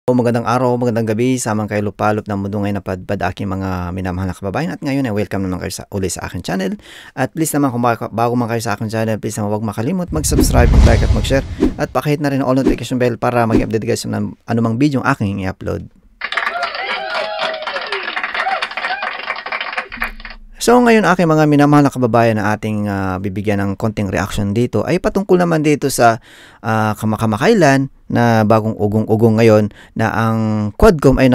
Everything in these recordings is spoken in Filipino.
Magandang araw, magandang gabi, samang kayo lupalop ng mundo ngayon na padpad aking mga minamahal na kababayan. At ngayon ay welcome naman kayo uli sa aking channel. At please naman kung bago man kayo sa aking channel, please naman huwag makalimut mag-subscribe, mag-like at mag-share. At pakihit na rin ang all notification bell para mag-update kayo sa anumang video aking i-upload. So ngayon aking mga minamahal na kababayan na ating bibigyan ng konting reaction dito ay patungkol naman dito sa kamakailan na bagong ugong-ugong ngayon na ang Quadcom ay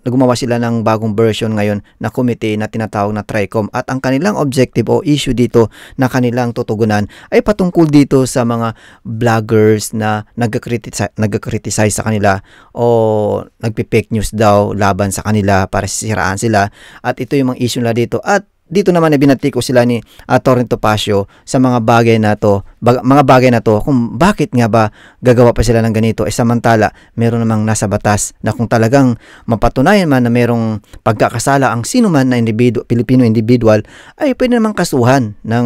gumawa sila ng bagong version ngayon na committee na tinatawag na TRICOM, at ang kanilang objective o issue dito na kanilang tutugunan ay patungkol dito sa mga vloggers na nagka-criticize sa kanila o nagpi-fake news daw laban sa kanila para sisiraan sila, at ito yung mga issue nila dito. At dito naman ay binati ko sila ni Atty. Topacio sa mga bagay na to, kung bakit nga ba gagawa pa sila ng ganito samantala meron namang nasa batas na kung talagang mapatunayan man na merong pagkakasala ang sino man na Pilipino individual ay pwede namang kasuhan ng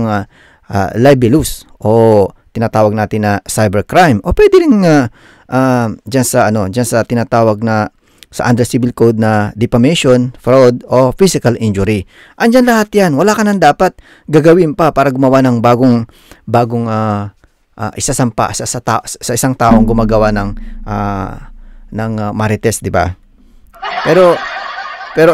libelous o tinatawag natin na cybercrime, o pwede rin diyan sa tinatawag na sa under civil code na defamation, fraud, o physical injury. Andyan lahat yan. Wala ka nang dapat gagawin pa para gumawa ng bagong isasampa sa isang taong gumagawa ng marites, di ba? Pero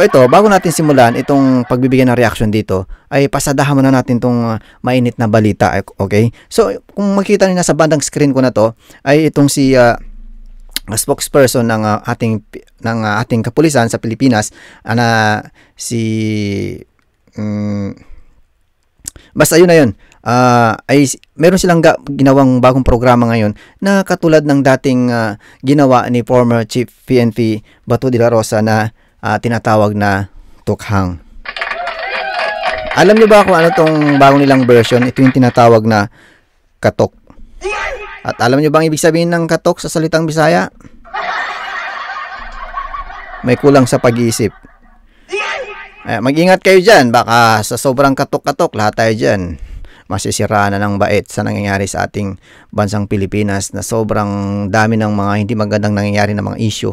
ito, bago natin simulan itong pagbibigyan ng reaction dito, ay pasadahan muna natin itong mainit na balita, okay? So, kung makita niyo na sa bandang screen ko na to, ay itong si spokesperson ng ating kapulisan sa Pilipinas na basta yun na yun, ay meron silang ginawang bagong programa ngayon na katulad ng dating ginawa ni former Chief PNP Bato de la Rosa na tinatawag na tukhang. Alam niyo ba kung ano tong bagong nilang version? Ito yung tinatawag na katok. At alam nyo bang ibig sabihin ng katok sa salitang Bisaya? May kulang sa pag-iisip. Mag-ingat kayo dyan. Baka sa sobrang katok-katok, lahat tayo dyan masisiraan na ng bait sa nangyayari sa ating bansang Pilipinas na sobrang dami ng mga hindi magandang nangyayari na mga issue.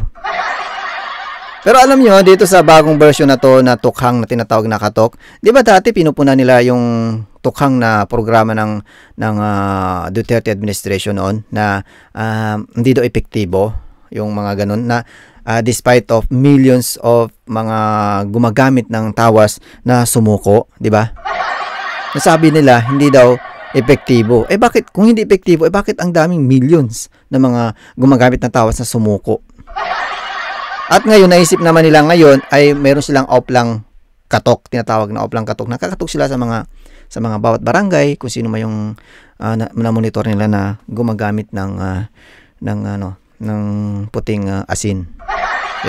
Pero alam nyo, dito sa bagong version na to na tukhang na tinatawag na katok, di ba dati pinupuna nila yung tukhang na programa ng Duterte administration noon na hindi daw epektibo yung mga ganun na despite of millions of mga gumagamit ng tawas na sumuko, di ba? Nasabi nila hindi daw epektibo. Bakit kung hindi epektibo, bakit ang daming millions na mga gumagamit ng tawas na sumuko? At ngayon, naisip naman nila ngayon ay meron silang offlang katok, tinatawag na offlang katok. Nakakatok sila sa mga bawat barangay kung sino man yung na-monitor nila na gumagamit ng puting asin.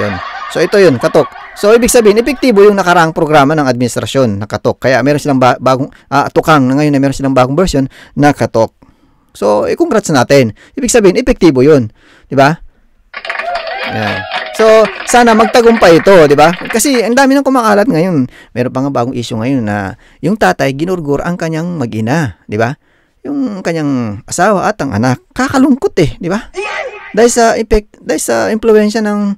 Yun. So ito yun, katok. So ibig sabihin, epektibo yung nakaraang programa ng administrasyon na katok. Kaya meron silang bagong tukang na ngayon na meron silang bagong version na katok. So congrats natin. Ibig sabihin, epektibo yun. Di ba? Yan. So, sana magtagumpay ito, di ba? Kasi ang dami nang kumakalat ngayon. Meron pa nga bagong issue ngayon na yung tatay ginurgur ang kanyang mag-ina, di ba? Yung kanyang asawa at ang anak. Kakalungkot di ba? Dahil sa impluwensya ng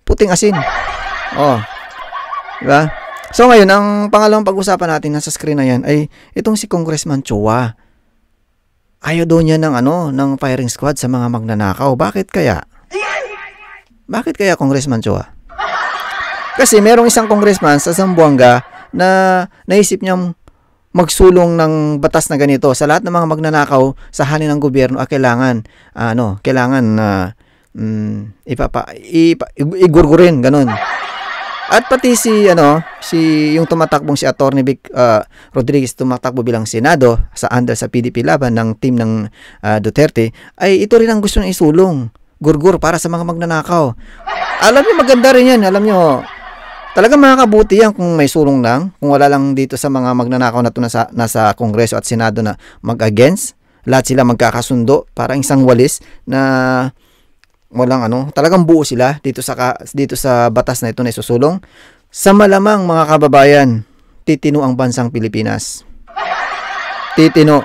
puting asin. Di ba? So ngayon, ang pangalawang pag-usapan natin nasa screen na yan ay itong si Congressman Chua. Ayaw daw niya ng firing squad sa mga magnanakaw. Bakit kaya? Bakit kaya Congressman Chua? Kasi merong isang congressman sa Zamboanga na naisip niyang magsulong ng batas na ganito sa lahat ng mga magnanakaw sa hanin ng gobyerno kailangan igurgurin ganun. At pati yung tumatakbong si Atty. Vic Rodriguez tumatakbo bilang Senado sa PDP laban ng team ng Duterte ay ito rin ang gusto niyang isulong. Gurgur para sa mga magnanakaw. Alam niyo, maganda rin yan. Alam niyo, talagang makakabuti yan kung may sulong lang. Kung wala lang dito sa mga magnanakaw na ito nasa Kongreso at Senado na mag-against. Lahat sila magkakasundo. Parang isang walis na walang talagang buo sila dito sa batas na ito na isusulong. Sa malamang mga kababayan, titino ang bansang Pilipinas. Titino.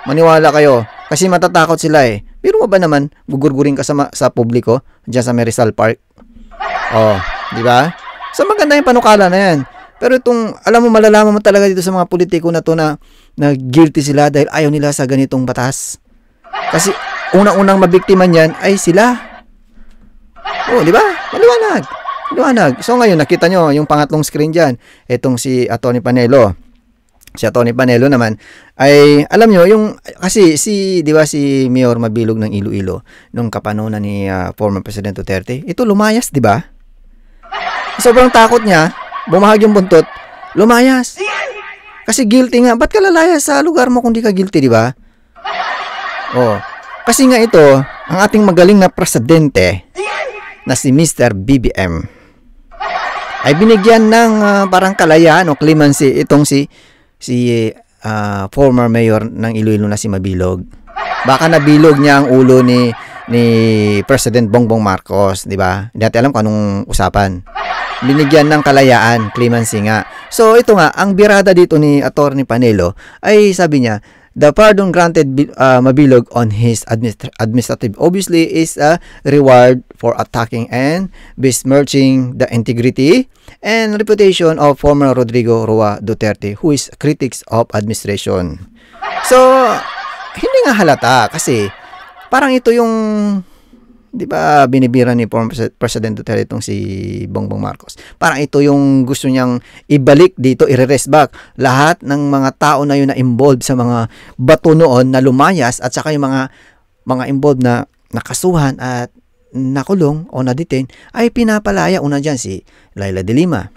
Maniwala kayo. Kasi matatakot sila Biro mo ba naman, gugurgurin ka sa publiko, dyan sa Rizal Park? Oh, di ba? So maganda yung panukala na yan. Pero itong, alam mo, malalaman mo talaga dito sa mga politiko na to na guilty sila dahil ayaw nila sa ganitong batas. Kasi unang-unang mabiktima niyan ay sila. Oh, di ba? Maliwanag. Maliwanag. So ngayon, nakita nyo yung pangatlong screen dyan. Itong si Atty. Panelo. Si Atty. Panelo naman ay, alam nyo, yung, kasi di ba si Mayor Mabilog ng Iloilo, nung kapanunan ni former President Duterte, ito lumayas, di ba? Sobrang takot niya, bumahag yung buntot, lumayas. Kasi guilty nga. Ba't ka lalayas sa lugar mo kung di ka guilty, di ba? Oh. Kasi nga ito, ang ating magaling na presidente na si Mr. BBM ay binigyan ng parang kalayaan o clemency itong si former mayor ng Iloilo na si Mabilog. Baka nabilog niya ang ulo ni President Bongbong Marcos, di ba? Hindi natin alam kung anong usapan. Binigyan ng kalayaan, clemency nga. So ito nga, ang birada dito ni Atty. Panelo ay sabi niya, the pardon granted Mabilog on his administrative obviously is a reward for attacking and besmirching the integrity and reputation of former Rodrigo Roa Duterte, who is critics of administration. So, hindi nga halata kasi parang ito yung, di ba, binibira ni former President Duterte itong si Bongbong Marcos. Parang ito yung gusto niyang ibalik dito, i-rest back lahat ng mga tao na yun na involved sa mga bato noon na lumayas at saka yung mga involved na nakasuhan at nakulong o na-detain ay pinapalaya. Una dyan si Laila de Lima.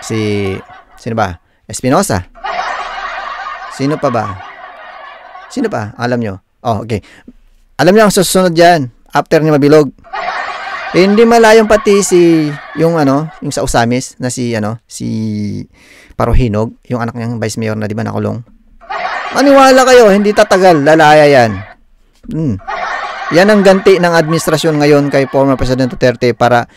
Sino ba? Espinosa. Sino pa ba? Sino pa? Alam nyo? Oh, okay. Alam niyo ang susunod diyan after ni Mabilog. Hindi malayong pati yung sa Usamis na si Parohinog, yung anak niyang vice mayor na di ba nakulong. Maniwala kayo, hindi tatagal, lalaya yan. Yan ang ganti ng administrasyon ngayon kay former President Duterte para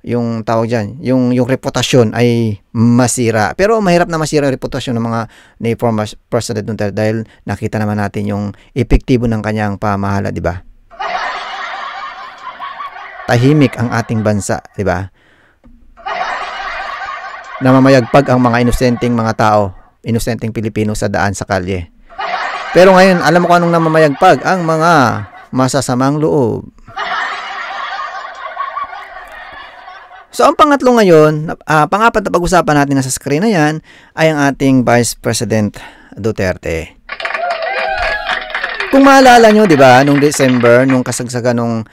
yung tawag diyan, yung reputasyon ay masira. Pero mahirap na masira ang reputasyon ng mga ni former President Duterte dahil nakita naman natin yung epektibo ng kanyang pamahala, di ba? Tahimik ang ating bansa, di ba? Namamayagpag ang mga inosenteng mga tao, inosenteng Pilipino sa daan sa kalye. Pero ngayon, alam mo kung anong namamayagpag? Ang mga masasamang loob. So, ang pangatlo ngayon, pang-apat na pag-usapan natin na sa screen na yan, ay ang ating Vice President Duterte. Kung maalala nyo, di ba, nung December, nung kasagsagan nung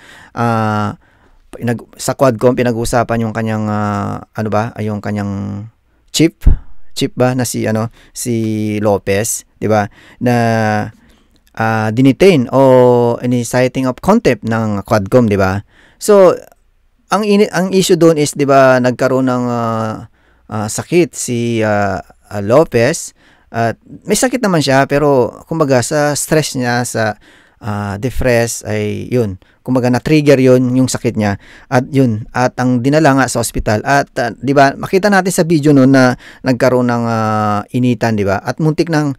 sa Quadcom, pinag-usapan yung kanyang, yung kanyang chief ba, na si Lopez, di ba, na dinitain o citing of contempt ng Quadcom, di ba? So, ang issue doon is, di ba, nagkaroon ng sakit si Lopez at may sakit naman siya pero kumbaga sa stress niya, sa depress ay yun, kumbaga na-trigger yun yung sakit niya at yun, at ang dinala nga sa ospital at di ba, makita natin sa video noon na nagkaroon ng initan, di ba, at muntik nang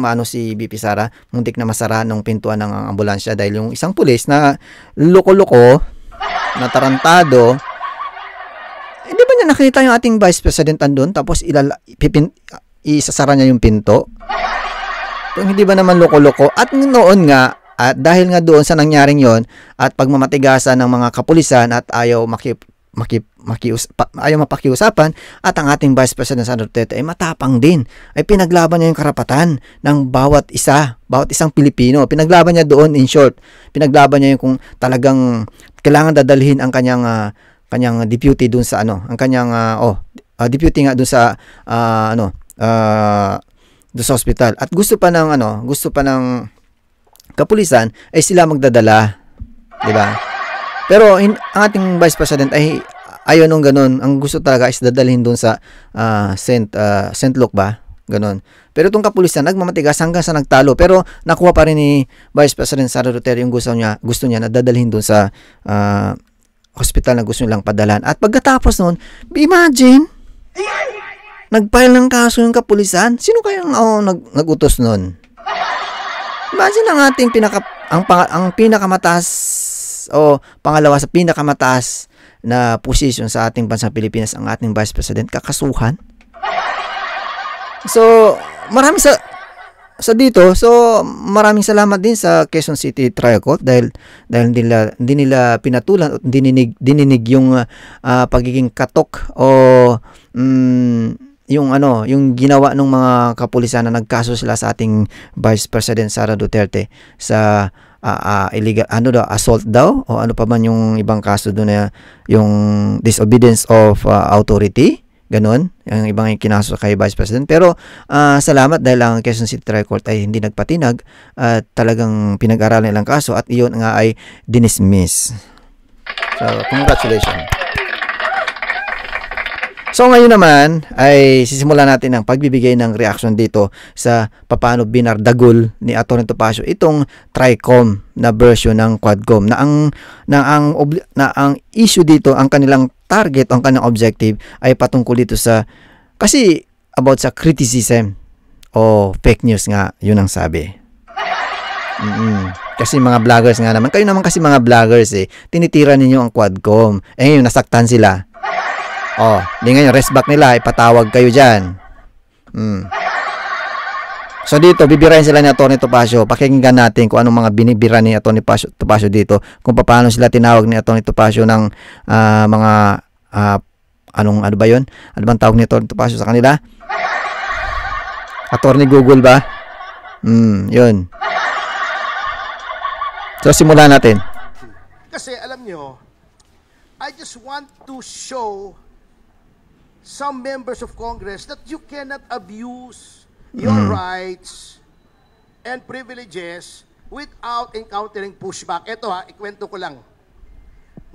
maano si BP Sara, muntik na masara ng pintuan ng ambulansya dahil yung isang pulis na loko-loko na tarantado, hindi ba niya nakita yung ating Vice President andun tapos isasara niya yung pinto? Kung hindi ba naman loko-loko? At noon nga, at dahil nga doon sa nangyaring yon at pagmamatigasan ng mga kapulisan at ayaw mapakiusapan at ang ating Vice President Sara Duterte ay matapang din, ay pinaglaban niya yung karapatan ng bawat isang Pilipino. Pinaglaban niya doon, in short, pinaglaban niya yung kung talagang kailangan dadalhin ang kanyang deputy doon sa ang kanyang deputy nga doon sa doon sa hospital. At gusto pa ng kapulisan ay sila magdadala, di ba? Pero ang ating Vice President ay ayaw nung ganun. Ang gusto talaga is dadalhin doon sa St. Luke ba? Ganun. Pero itong kapulisan nagmamatigas hanggang sa nagtalo. Pero nakuha pa rin ni Vice President Sara Duterte yung gusto niya na dadalhin doon sa hospital na gusto nilang padalan. At pagkatapos noon, imagine, nag-file ng kaso yung kapulisan. Sino kayang nag-utos noon? Imagine ang ating ang pinakamataas o pangalawa sa pinakamataas na position sa ating bansang Pilipinas ang ating Vice President kakasuhan. So, maraming salamat din sa Quezon City Trial Court dahil hindi nila pinatulan at dininig yung pagiging katok o yung ginawa ng mga kapulisan na nagkaso sila sa ating Vice President Sara Duterte sa illegal assault daw o ano pa man yung ibang kaso doon na yung disobedience of authority. Ganon, yung ibang kinaso kay Vice President. Pero salamat dahil ang Quezon City Trial Court ay hindi nagpatinag at talagang pinag-aralan nilang kaso at iyon nga ay dinismiss. So, congratulations. So, ngayon naman ay sisimulan natin ang pagbibigay ng reaction dito sa paano binardagol ni Atty. Topacio itong TRICOM na version ng Quadcom na ang issue dito, ang kanilang target, ang kanilang objective ay patungkol dito sa about sa criticism o fake news nga, yun ang sabi. Kasi mga vloggers nga naman, kayo naman kasi mga vloggers tinitira ninyo ang Quadcom. Ngayon nasaktan sila. Di ngayon, rest back nila, ipatawag kayo dyan. So dito, bibirahin sila ni Atty. Topacio. Pakinggan natin kung anong mga binibira ni Atty. Topacio dito. Kung paano sila tinawag ni Atty. Topacio ng mga, ano ba yun? Ano bang tawag ni Atty. Topacio sa kanila? Attorney Google ba? Yun. So simulan natin. Kasi alam nyo, I just want to show some members of Congress that you cannot abuse your rights and privileges without encountering pushback. Ito ikwento ko lang.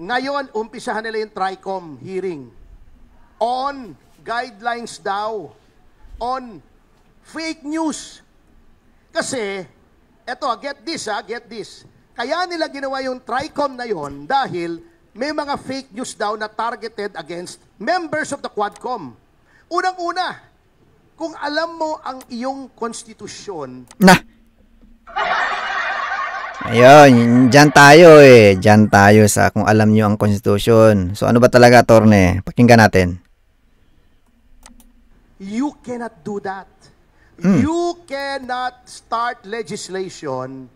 Ngayon, umpisahan nila yung TRICOM hearing on guidelines daw on fake news. Kasi, get this. Kaya nila ginawa yung TRICOM na yon dahil may mga fake news daw na targeted against members of the Quadcom. Unang-una, kung alam mo ang iyong konstitusyon... Ayun, dyan tayo Dyan tayo sa kung alam nyo ang konstitusyon. So ano ba talaga, Attorney? Pakinggan natin. You cannot do that. You cannot start legislation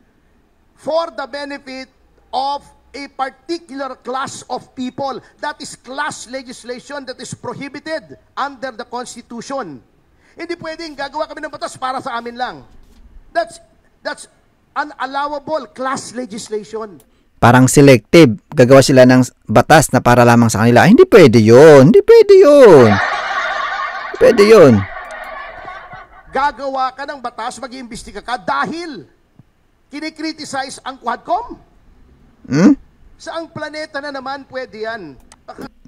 for the benefit of a particular class of people. That is class legislation that is prohibited under the Constitution. Hindi pwedeng gagawa kami ng batas para sa amin lang. That's unallowable class legislation. Parang selective. Gagawa sila ng batas na para lamang sa kanila. Hindi pwede yun. Hindi pwede yun. Hindi pwede yun. Gagawa ka ng batas, mag-iimbestiga ka dahil kinikriticize ang Quadcom. Saang planeta na naman pwede yan?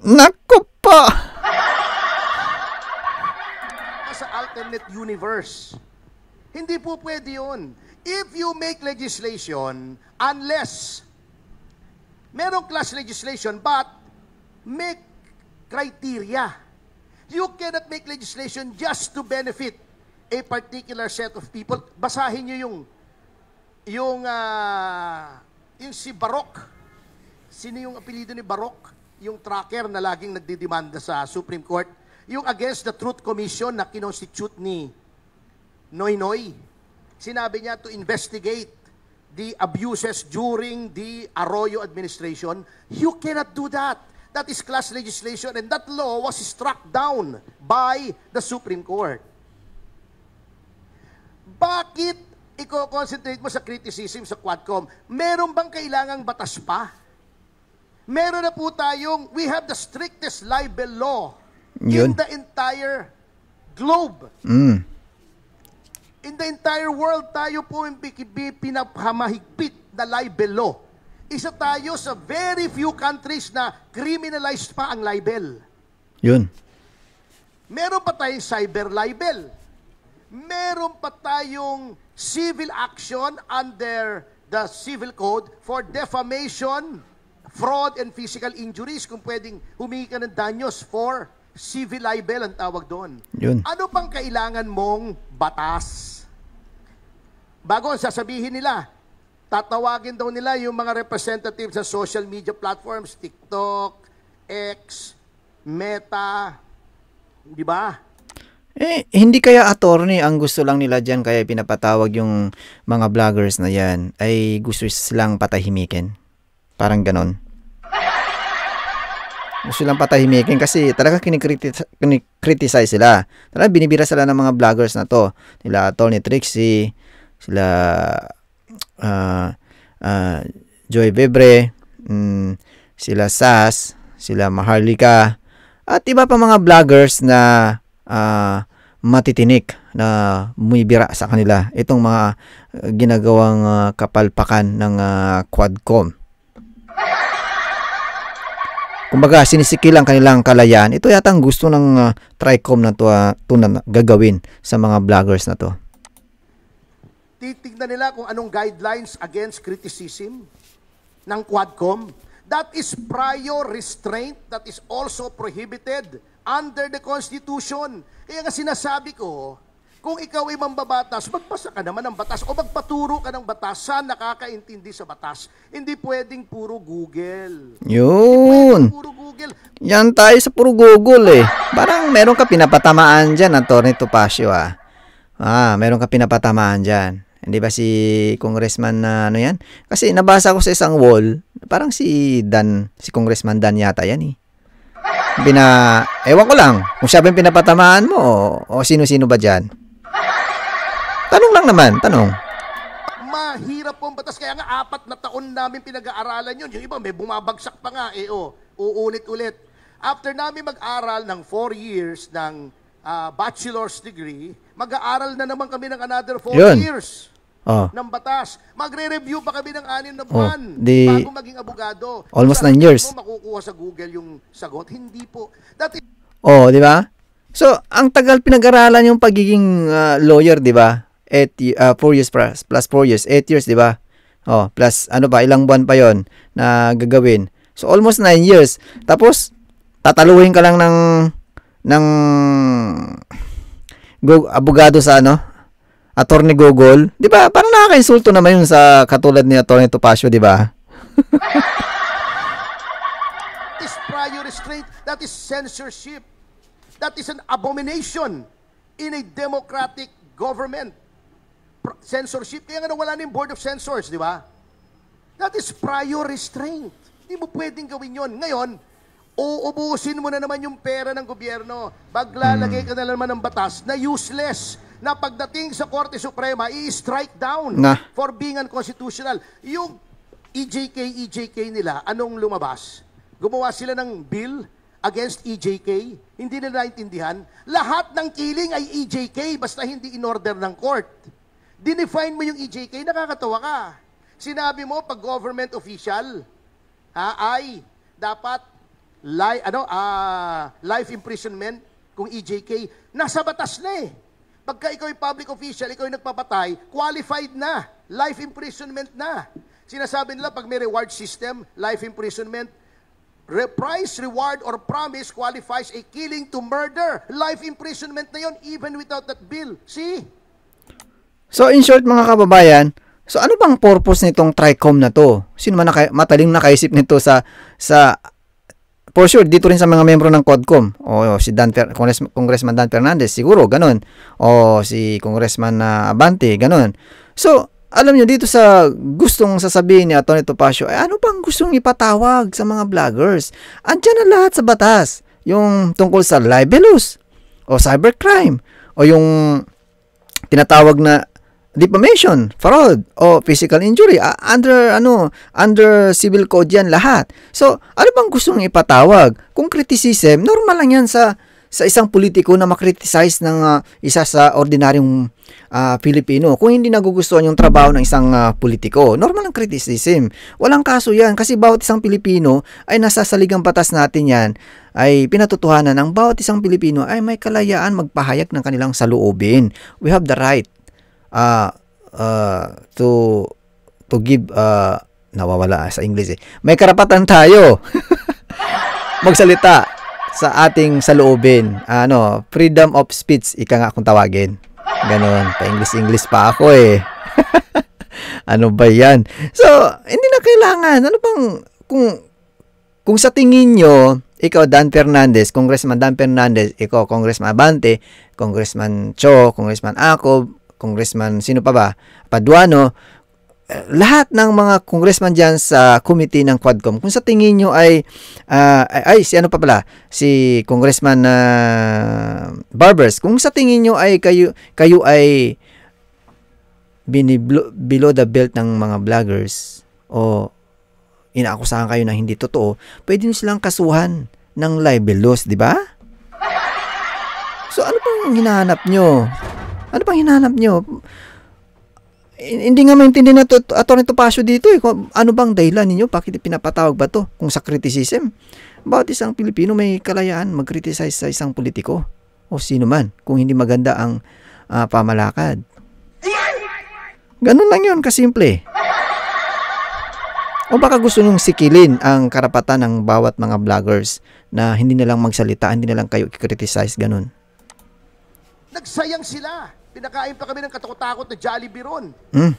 Naku pa! Sa alternate universe. Hindi po pwede yun. If you make legislation, unless merong class legislation, but make criteria. You cannot make legislation just to benefit a particular set of people. Basahin nyo yung si Barok. Sino yung apelido ni Barok? Yung tracker na laging nagdidemanda sa Supreme Court. Yung against the Truth Commission na kinonstitute ni Noynoy. Sinabi niya to investigate the abuses during the Arroyo administration. You cannot do that. That is class legislation and that law was struck down by the Supreme Court. Bakit i-concentrate mo sa criticism sa Quadcom? Meron bang kailangang batas pa? Meron na po tayong, we have the strictest libel law in the entire globe. In the entire world, tayo po yung pinapamahigpit na libel law. Isa tayo sa very few countries na criminalized pa ang libel. Yun. Meron pa tayong cyber libel. Meron pa tayong civil action under the civil code for defamation, fraud, and physical injuries. Kung pwedeng humingi ka ng danyos for civil libel ang tawag doon. Yun. Ano pang kailangan mong batas? Bago ang sasabihin nila, tatawagin daw nila yung mga representatives sa social media platforms, TikTok, X, Meta, di ba? Hindi kaya attorney ang gusto lang nila dyan kaya pinapatawag yung mga vloggers na yan ay gusto silang patahimikin. Parang ganon. Gusto lang patahimikin kasi talaga kinikriticize sila. Talaga binibira sila ng mga vloggers na to. Sila Tony Trixie, sila Joy Bebre, sila Sas, sila Maharlika, at iba pa mga vloggers na matitinik na bumibira sa kanila. Itong mga ginagawang kapalpakan ng Quadcom. Kumbaga, sinisikil ang kanilang kalayaan. Ito yata ang gusto ng TRICOM na to na gagawin sa mga vloggers na to. Titignan nila kung anong guidelines against criticism ng Quadcom. That is prior restraint that is also prohibited under the Constitution. Kaya nga sinasabi ko, kung ikaw ay mambabatas, magbasa ka naman ng batas o magpaturo ka ng batas sa nakakaintindi sa batas. Hindi pwedeng puro Google. Yun. Puro Google. Yan tayo sa puro Google eh. Parang meron ka pinapatamaan dyan, Atty. Topacio meron ka pinapatamaan dyan. Hindi ba si Congressman na ano yan? Kasi nabasa ko sa isang wall, parang si Congressman Dan yata yan eh. Ewan ko lang, kung siya ba yung pinapatamaan mo o sino-sino ba dyan? Tanong lang naman, tanong. Mahirap pong batas, kaya nga 4 na taon namin pinag-aaralan yun. Yung iba may bumabagsak pa nga, uulit-ulit. After namin mag-aral ng 4 years ng bachelor's degree, mag-aaral na naman kami ng another 4 years ng batas. Magre-review pa kami ng 6 na buwan bago maging abogado. Almost 9 years. Makukuha sa Google yung sagot? Hindi po. Di ba? So, ang tagal pinag-aralan yung pagiging lawyer, di ba? 4 years plus 4 years, 8 years, di ba? Plus ilang buwan pa yon na gagawin. So, almost 9 years. Tapos, tataluhin ka lang ng abogado sa Attorney Google. Di ba? Parang nakaka-insulto naman yun sa katulad ni Attorney Topacio, di ba? That is prior restraint. That is censorship. That is an abomination in a democratic government. Censorship. Kaya nga nawala na yung Board of Censors, di ba? That is prior restraint. Hindi mo pwedeng gawin yon. Ngayon, uubusin mo na naman yung pera ng gobyerno. Paglalagay ka na naman ng batas na useless, na pagdating sa Korte Suprema, i-strike down for being unconstitutional. Yung EJK nila, anong lumabas? Gumawa sila ng bill against EJK. Hindi nila naintindihan. Lahat ng killing ay EJK, basta hindi in-order ng court. Dinefine mo yung EJK, nakakatawa ka. Sinabi mo, pag government official, ay dapat life imprisonment kung EJK, nasa batas na eh. Pagka ikaw ay public official, ikaw ay nagpapatay, qualified na. Life imprisonment na. Sinasabi nila, pag may reward system, life imprisonment, price, reward, or promise qualifies a killing to murder. Life imprisonment na yon even without that bill. See? So, in short, mga kababayan, so ano bang purpose nitong TRICOM na to? Sino man mataling nakaisip nito sa for sure, dito rin sa mga membro ng Quadcom. O si Congressman Dan Fernandez, siguro, ganun. O si Congressman Abante, ganun. So, alam nyo, dito sa gustong sasabihin ni Atty. Topacio, ano bang gustong ipatawag sa mga vloggers? Andiyan na lahat sa batas. Yung tungkol sa libelous, o cybercrime, o yung tinatawag na defamation, fraud, o physical injury, under civil code yan lahat. So, ano bang gustong ipatawag? Kung criticism, normal lang yan sa isang politiko na makriticize ng isa sa ordinaryong Pilipino. Kung hindi nagugustuhan yung trabaho ng isang politiko, normal ang criticism. Walang kaso yan kasi bawat isang Pilipino ay nasa saligang batas natin yan, ay pinatutuhanan ng bawat isang Pilipino ay may kalayaan magpahayag ng kanilang saloobin. We have the right to give nawawala sa English may karapatan tayo magsalita sa ating saloobin, freedom of speech ika nga kung tawagin, ganon, pa English pa ako Ano ba yan? So, hindi na kailangan. Ano bang, kung sa tingin nyo, ikaw, Dan Fernandez, Congressman Dan Fernandez, ikaw, Congressman Abante, Congressman Cho, Congressman Acob, Congressman, sino pa ba? Paduano, lahat ng mga congressman dyan sa committee ng Quadcom, kung sa tingin nyo ay, si ano pa pala, si Congressman Barbers, kung sa tingin nyo ay kayo ay below the belt ng mga vloggers o inaakusahan kayo na hindi totoo, pwede nyo silang kasuhan ng libelous, di ba? So, ano pang hinahanap nyo? Ano pang hinahanap nyo? Hindi nga maintindihan na Atty. Topacio dito eh. Ano bang dahilan ninyo? Bakit pinapatawag ba to? Kung sa criticism, bawat isang Pilipino may kalayaan mag-criticize sa isang politiko o sino man kung hindi maganda ang pamalakad. Ganun lang yun, kasimple. O baka gusto nyong sikilin ang karapatan ng bawat mga vloggers na hindi na lang magsalita, hindi na lang kayo i-criticize, ganun. Nagsayang sila. Pinakain pa kami ng katakot-takot na Jollibee ron.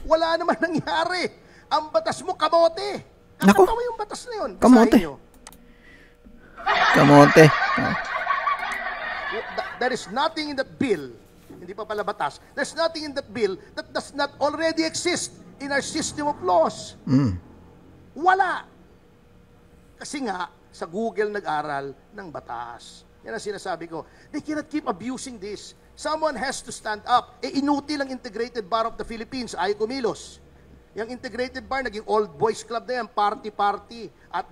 Wala naman nangyari. Ang batas mo, kamote. Kakatawa yung batas na yun. Kamote. Kamote. There is nothing in that bill, hindi pa pala batas, there's nothing in that bill that does not already exist in our system of laws. Wala. Kasi nga, sa Google nag-aral ng batas. Yan ang sinasabi ko. They cannot keep abusing this. Someone has to stand up. Inutil ang Integrated Bar of the Philippines, ay kumilos. Yung Integrated Bar, naging old boys club na yan, party-party. At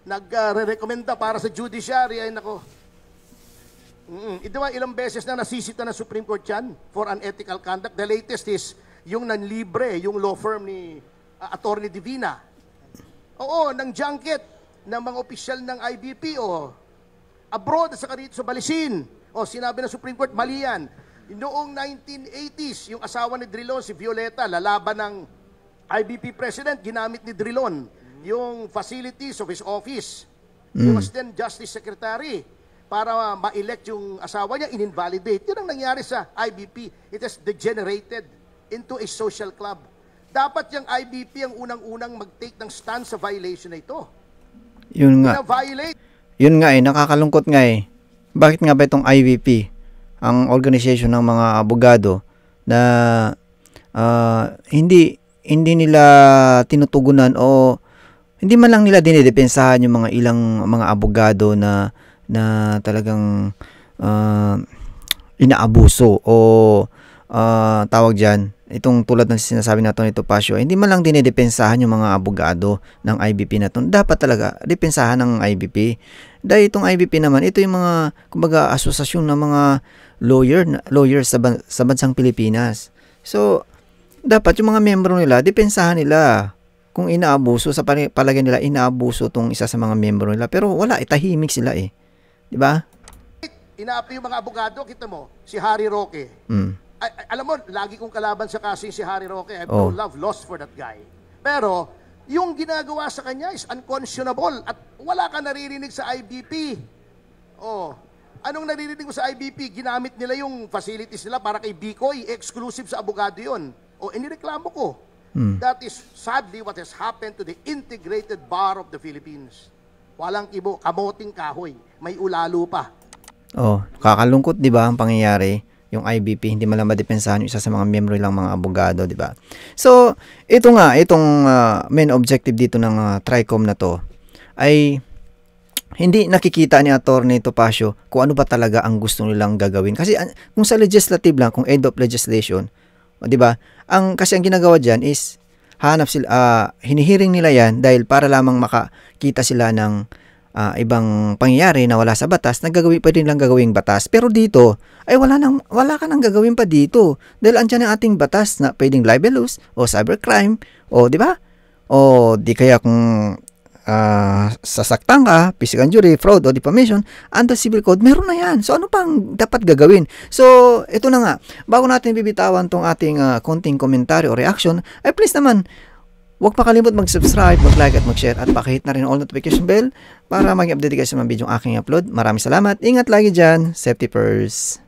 nag-recommenda para sa judiciary, ay nako. Ito ba, ilang beses na nasisita ng Supreme Court yan for unethical conduct. The latest is yung nanlibre, yung law firm ni Attorney Divina. Oo, ng junket ng mga opisyal ng IBP, abroad at saka rito sa Balisin. Sinabi ng Supreme Court, mali yan. Noong 1980s, yung asawa ni Drilon, si Violeta, lalaban ng IBP President, ginamit ni Drilon yung facilities of his office. He was then Justice Secretary para ma-elect yung asawa niya, in-invalidate. Yun ang nangyari sa IBP. It has degenerated into a social club. Dapat yung IBP ang unang-unang mag-take ng stand sa violation na ito. Yun nga. Yun nga nakakalungkot nga eh. Bakit nga ba itong IVP, ang organization ng mga abogado na hindi nila tinutugunan o hindi man lang nila dinidepensahan yung mga ilang mga abogado na talagang inaabuso o tawag dyan, itong tulad ng sinasabi natin nito Topacio, hindi man lang dinidepensahan yung mga abogado ng IBP na ito. Dapat talaga depensahan ng IBP. Dahil itong IBP naman, ito yung mga, kumbaga, asosasyon ng mga lawyers sa bansang Pilipinas. So, dapat yung mga membro nila, depensahan nila kung inaabuso, sa palagay nila, inaabuso itong isa sa mga membro nila. Pero wala, tahimik sila eh. Diba? Inaapi yung mga abogado, kita mo, si Harry Roque. Alam mo, lagi kong kalaban sa kasing si Harry Roque. I have no love lost for that guy. Pero, yung ginagawa sa kanya is unconscionable at wala ka naririnig sa IBP. Anong naririnig mo sa IBP? Ginamit nila yung facilities nila para kay Bicoy, exclusive sa abogado yun. Inireklamo ko. That is sadly what has happened to the Integrated Bar of the Philippines. Walang kibo, kamoting kahoy, may ulalo pa. Kakalungkot 'di ba ang pangyayari? Yung IBP hindi man lang madepensahan yung isa sa mga miyembro lang mga abogado, 'di ba? So, itong main objective dito ng TRICOM na to ay hindi nakikita ni Atty. Topacio kung ano ba talaga ang gusto nilang gagawin. Kasi kung sa legislative lang, kung end of legislation, 'di ba? Kasi ang ginagawa diyan is hanap sila, hinihiring nila yan dahil para lamang makakita sila ng ibang pangyayari na wala sa batas na pwede nilang gagawing batas. Pero dito, ay wala ka nang gagawin pa dito. Dahil andyan ang ating batas na pwedeng libelous o cybercrime o di ba? O di kaya kung sasaktan ka, physical injury, fraud o defamation, under civil code, meron na yan. So ano pang dapat gagawin? So ito na nga, bago natin bibitawan tong ating konting komentaryo o reaction, ay please naman, huwag pa kalimut mag-subscribe, mag-like at mag-share at pakihit na rin all notification bell para mag-update kayo sa mga video aking upload. Maraming salamat. Ingat lagi dyan. Safety first.